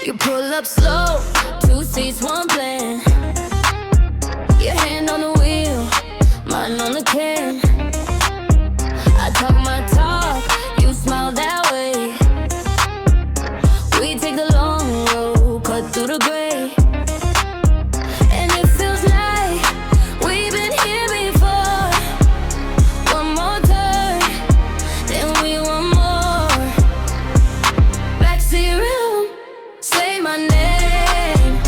You pull up slow, 2 seats, 1 plan. Your hand on the wheel, mine on the can. I talk my talk, you smile that way. We take the long road, cut through the gray. And it feels like we've been here before. One more turn, then we want more. Backseat room, say my name.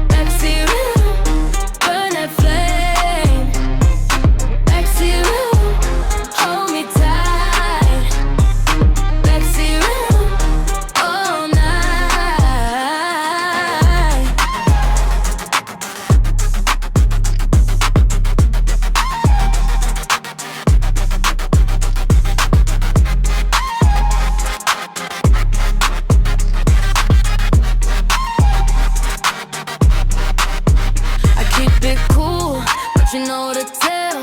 Backseat room, burn that flame. Backseat room, hold me tight. Backseat room, all night. I keep it cool, but you know the tell.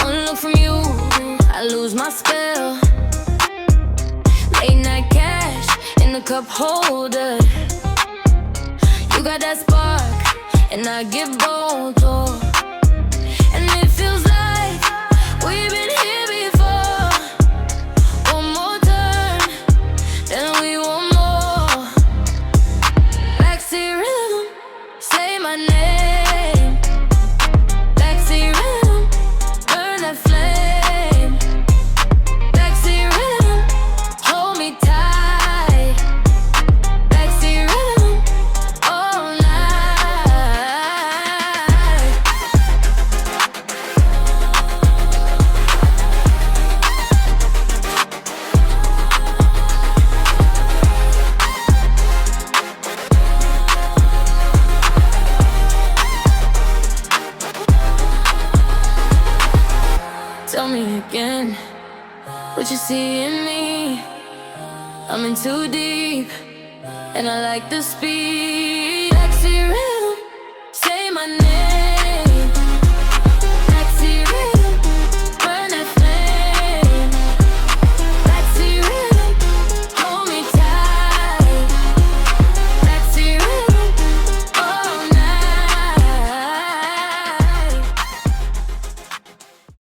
One look from you, I lose my spell. Late night cash in the cup holder. You got that spark, and I get bold, oh. And it feels like we've been here before. One more turn, then we want more. Backseat rhythm, say my name. Backseat rhythm, burn that flame. Backseat rhythm, hold me tight. Backseat rhythm, all night. Tell me again, what you see in me? I'm in too deep, and I like the speed. Backseat rhythm, say my name.